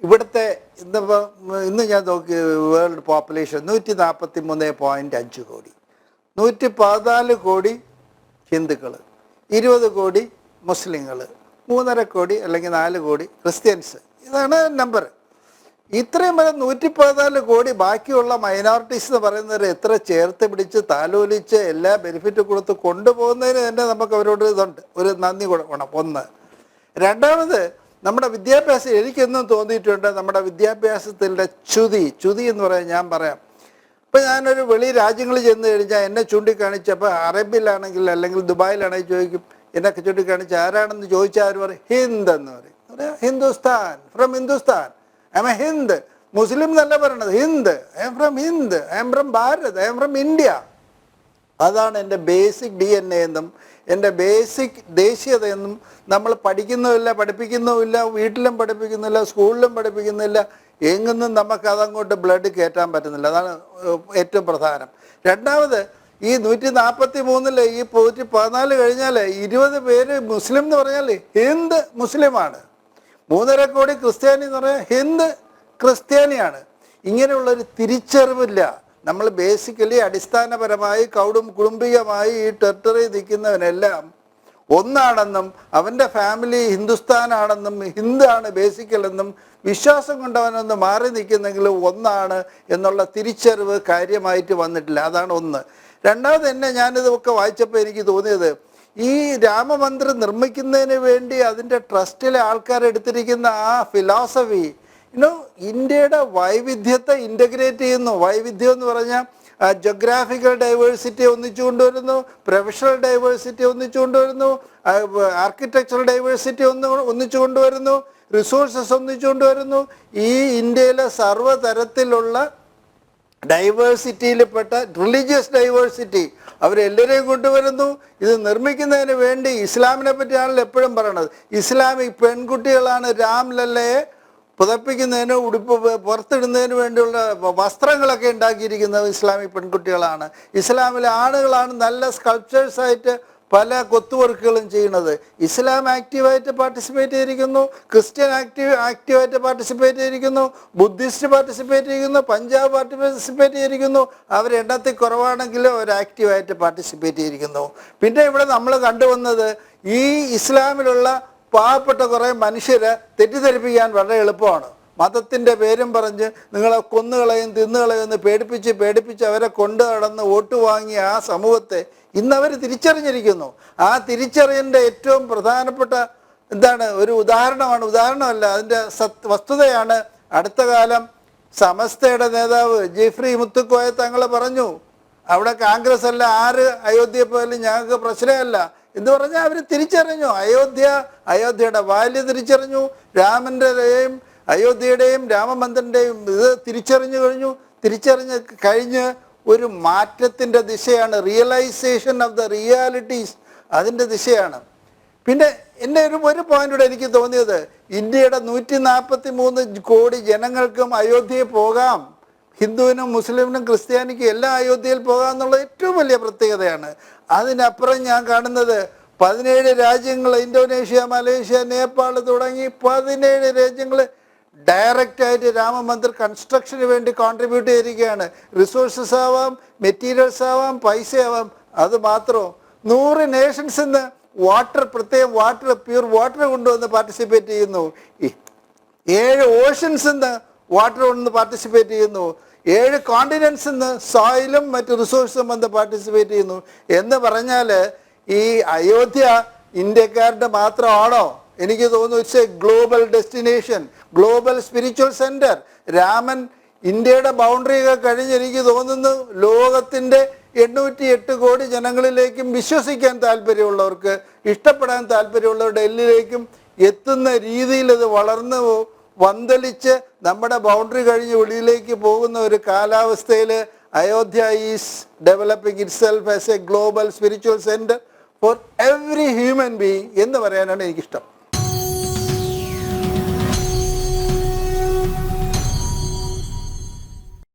ഇവിടുത്തെ ഇന്ന് ഞാൻ നോക്കി വേൾഡ് പോപ്പുലേഷൻ 143.5 കോടി, 114 കോടി ഹിന്ദുക്കൾ, 20 കോടി മുസ്ലിങ്ങൾ, 3.5 കോടി അല്ലെങ്കിൽ 4 കോടി ക്രിസ്ത്യൻസ്. ഇതാണ് നമ്പർ. ഇത്രയും വരെ 114 കോടി ബാക്കിയുള്ള മൈനോറിറ്റീസ് എന്ന് പറയുന്നവർ എത്ര ചേർത്ത് പിടിച്ച് താലോലിച്ച് എല്ലാ ബെനിഫിറ്റ് കൊടുത്ത് കൊണ്ടുപോകുന്നതിന് തന്നെ നമുക്ക് അവരോട് ഇതുണ്ട്, ഒരു നന്ദി കൊടുക്കണം. ഒന്ന്. രണ്ടാമത്, നമ്മുടെ വിദ്യാഭ്യാസം എനിക്കെന്നും തോന്നിയിട്ടുണ്ട്, നമ്മുടെ വിദ്യാഭ്യാസത്തിൻ്റെ ചുതി എന്ന് പറയാൻ ഞാൻ പറയാം. ഇപ്പം ഞാനൊരു വെളി രാജ്യങ്ങളിൽ ചെന്ന് കഴിഞ്ഞാൽ എന്നെ ചൂണ്ടിക്കാണിച്ചപ്പോൾ അറേബ്യയിലാണെങ്കിൽ അല്ലെങ്കിൽ ദുബായിലാണെങ്കിൽ ചോദിക്കും, എന്നൊക്കെ ചൂണ്ടിക്കാണിച്ച് ആരാണെന്ന് ചോദിച്ചാൽ അവർ പറയും ഹിന്ദ് എന്ന് പറയും. Hindustan, from Hindustan, I am a Hind. മുസ്ലിം എന്നല്ല പറയണത്, Hind, I am from Hind, I am from Bharat, I am from India. അതാണ് എൻ്റെ ബേസിക് DNA എന്നും എൻ്റെ ബേസിക് ദേശീയതയെന്നും. നമ്മൾ പഠിക്കുന്നുമില്ല, പഠിപ്പിക്കുന്നുമില്ല, വീട്ടിലും പഠിപ്പിക്കുന്നില്ല, സ്കൂളിലും പഠിപ്പിക്കുന്നില്ല, എങ്ങൊന്നും നമുക്ക് അതങ്ങോട്ട് ബ്ലഡ് കയറ്റാൻ പറ്റുന്നില്ല. അതാണ് ഏറ്റവും പ്രധാനം. രണ്ടാമത്, ഈ 143 ഈ 114 കഴിഞ്ഞാൽ 20 പേര് മുസ്ലിം എന്ന് പറഞ്ഞാൽ ഹിന്ദ് മുസ്ലിമാണ്, 3.5 കോടി ക്രിസ്ത്യാനി എന്ന് പറഞ്ഞാൽ ഹിന്ദ് ക്രിസ്ത്യാനിയാണ്. ഇങ്ങനെയുള്ളൊരു തിരിച്ചറിവില്ല. നമ്മൾ ബേസിക്കലി അടിസ്ഥാനപരമായി കുടുംബികമായി ഈ ടെറിട്ടറി നിൽക്കുന്നവനെല്ലാം ഒന്നാണെന്നും അവൻ്റെ ഫാമിലി ഹിന്ദുസ്ഥാനാണെന്നും ഹിന്ദാണ് ബേസിക്കലെന്നും വിശ്വാസം കൊണ്ടവനൊന്ന് മാറി നിൽക്കുന്നെങ്കിൽ ഒന്നാണ് എന്നുള്ള തിരിച്ചറിവ് കാര്യമായിട്ട് വന്നിട്ടില്ല. അതാണ് ഒന്ന്. രണ്ടാമത്, ഞാനിതൊക്കെ വായിച്ചപ്പോൾ എനിക്ക് തോന്നിയത്, ഈ രാമമന്ദിരം നിർമ്മിക്കുന്നതിന് വേണ്ടി അതിൻ്റെ ട്രസ്റ്റിലെ ആൾക്കാരെടുത്തിരിക്കുന്ന ആ ഫിലോസഫി ഇന്ത്യയുടെ വൈവിധ്യത്തെ ഇൻ്റഗ്രേറ്റ് ചെയ്യുന്നു. വൈവിധ്യം എന്ന് പറഞ്ഞാൽ ജോഗ്രാഫിക്കൽ ഡൈവേഴ്സിറ്റി ഒന്നിച്ചു കൊണ്ടുവരുന്നു, പ്രൊഫഷണൽ ഡൈവേഴ്സിറ്റി ഒന്നിച്ചു കൊണ്ടുവരുന്നു, ആർക്കിടെക്ചറൽ ഡൈവേഴ്സിറ്റി ഒന്നിച്ചു കൊണ്ടുവരുന്നു, റിസോഴ്സസ് ഒന്നിച്ചു കൊണ്ടുവരുന്നു. ഈ ഇന്ത്യയിലെ സർവ്വതരത്തിലുള്ള ഡൈവേഴ്സിറ്റിയിൽപ്പെട്ട റിലീജിയസ് ഡൈവേഴ്സിറ്റി അവരെല്ലാവരെയും കൊണ്ടുവരുന്നു. ഇത് നിർമ്മിക്കുന്നതിന് വേണ്ടി ഇസ്ലാമിനെ പറ്റിയാണല്ലോ എപ്പോഴും പറയണത്. ഇസ്ലാമിക് പെൺകുട്ടികളാണ് രാംലല്ലയെ പുതപ്പിക്കുന്നതിന് പുറത്തിടുന്നതിന് വേണ്ടിയുള്ള വസ്ത്രങ്ങളൊക്കെ ഉണ്ടാക്കിയിരിക്കുന്നത് ഇസ്ലാമിക് പെൺകുട്ടികളാണ്. ഇസ്ലാമിലെ ആണുങ്ങളാണ് നല്ല സ്കൾപ്ചേഴ്സായിട്ട് പല കൊത്തുവർക്കുകളും ചെയ്യുന്നത്. ഇസ്ലാം ആക്റ്റീവായിട്ട് പാർട്ടിസിപ്പേറ്റ് ചെയ്തിരിക്കുന്നു, ക്രിസ്ത്യൻ ആക്റ്റീവായിട്ട് പാർട്ടിസിപ്പേറ്റ് ചെയ്തിരിക്കുന്നു, ബുദ്ധിസ്റ്റ് പാർട്ടിസിപ്പേറ്റ് ചെയ്യുന്നു, പഞ്ചാബ് പാർട്ടിസിപ്പേറ്റ് ചെയ്തിരിക്കുന്നു. അവരെണ്ണത്തിൽ കുറവാണെങ്കിലും അവർ ആക്റ്റീവായിട്ട് പാർട്ടിസിപ്പേറ്റ് ചെയ്തിരിക്കുന്നു. പിന്നെ ഇവിടെ നമ്മൾ കണ്ടുവന്നത് ഈ ഇസ്ലാമിലുള്ള പാവപ്പെട്ട കുറേ മനുഷ്യരെ തെറ്റിദ്ധരിപ്പിക്കാൻ വളരെ എളുപ്പമാണ്. മതത്തിൻ്റെ പേരും പറഞ്ഞ് നിങ്ങളെ കൊന്നുകളയും തിന്നുകളയും എന്ന് പേടിപ്പിച്ച് അവരെ കൊണ്ടു നടന്ന് വോട്ട് വാങ്ങിയ ആ സമൂഹത്തെ ഇന്നവർ തിരിച്ചറിഞ്ഞിരിക്കുന്നു. ആ തിരിച്ചറിയലിൻ്റെ ഏറ്റവും പ്രധാനപ്പെട്ട ഒരു ഉദാഹരണമല്ല, അതിൻ്റെ വസ്തുതയാണ്. അടുത്ത കാലം സമസ്തയുടെ നേതാവ് ജിഫ്രി മുത്തുക്കോയ തങ്ങൾ പറഞ്ഞു, അവിടെ കോൺഗ്രസ് അല്ല, ആര് അയോധ്യയെ പോയാലും ഞങ്ങൾക്ക് പ്രശ്നമല്ല എന്ന് പറഞ്ഞാൽ അവർ തിരിച്ചറിഞ്ഞു. അയോധ്യയുടെ വാല്യ തിരിച്ചറിഞ്ഞു, രാമൻ്റെയും അയോധ്യയുടെയും രാമമന്ദിരൻ്റെയും ഇത് തിരിച്ചറിഞ്ഞ് കഴിഞ്ഞ് ഒരു മാറ്റത്തിൻ്റെ ദിശയാണ്, റിയലൈസേഷൻ ഓഫ് ദ റിയാലിറ്റീസ്, അതിൻ്റെ ദിശയാണ്. പിന്നെ എൻ്റെ ഒരു പോയിന്റ് കൂടെ എനിക്ക് തോന്നിയത്, ഇന്ത്യയുടെ 143 കോടി ജനങ്ങൾക്കും അയോധ്യയിൽ പോകാം, ഹിന്ദുവിനും മുസ്ലിമിനും ക്രിസ്ത്യാനിക്കും എല്ലാം അയോധ്യയിൽ പോകാം എന്നുള്ള ഏറ്റവും വലിയ പ്രത്യേകതയാണ്. അതിനപ്പുറം ഞാൻ കാണുന്നത് 17 രാജ്യങ്ങൾ, ഇന്തോനേഷ്യ, മലേഷ്യ, നേപ്പാൾ തുടങ്ങി 17 രാജ്യങ്ങൾ ഡയറക്റ്റായിട്ട് രാമമന്ദിർ കൺസ്ട്രക്ഷന് വേണ്ടി കോൺട്രിബ്യൂട്ട് ചെയ്തിരിക്കുകയാണ്. റിസോഴ്സസ് ആവാം, മെറ്റീരിയൽസ് ആവാം, പൈസ ആവാം. അത് മാത്രമോ 100 നേഷൻസിൽ നിന്ന് പ്രത്യേകം പ്യൂർ വാട്ടർ കൊണ്ടുവന്ന് പാർട്ടിസിപ്പേറ്റ് ചെയ്യുന്നു. 7 ഓഷൻസിൽ നിന്ന് വാട്ടർ കൊണ്ടുവന്ന് പാർട്ടിസിപ്പേറ്റ് ചെയ്യുന്നു. 7 കോണ്ടിനെൻസിൽ നിന്ന് സോയിലും മറ്റ് റിസോഴ്സും വന്ന് പാർട്ടിസിപ്പേറ്റ് ചെയ്യുന്നു. എന്ന് പറഞ്ഞാൽ ഈ അയോധ്യ ഇന്ത്യക്കാരുടെ മാത്രമാണോ? എനിക്ക് തോന്നുന്നു it's A global destination, global spiritual centre. Raman ഇന്ത്യയുടെ ബൗണ്ടറിയൊക്കെ കഴിഞ്ഞ് എനിക്ക് തോന്നുന്നു ലോകത്തിൻ്റെ 808 കോടി ജനങ്ങളിലേക്കും വിശ്വസിക്കാൻ താല്പര്യമുള്ളവർക്ക്, ഇഷ്ടപ്പെടാൻ താല്പര്യമുള്ളവരുടെ ഡൽഹിയിലേക്കും എത്തുന്ന രീതിയിൽ ഇത് വളർന്ന് വന്തലിച്ച് നമ്മുടെ ബൗണ്ടറി കഴിഞ്ഞ് വെളിയിലേക്ക് പോകുന്ന ഒരു കാലാവസ്ഥയിൽ Ayodhya is developing it self as A global spiritual centre for every human being എന്ന് പറയാനാണ് എനിക്കിഷ്ടം.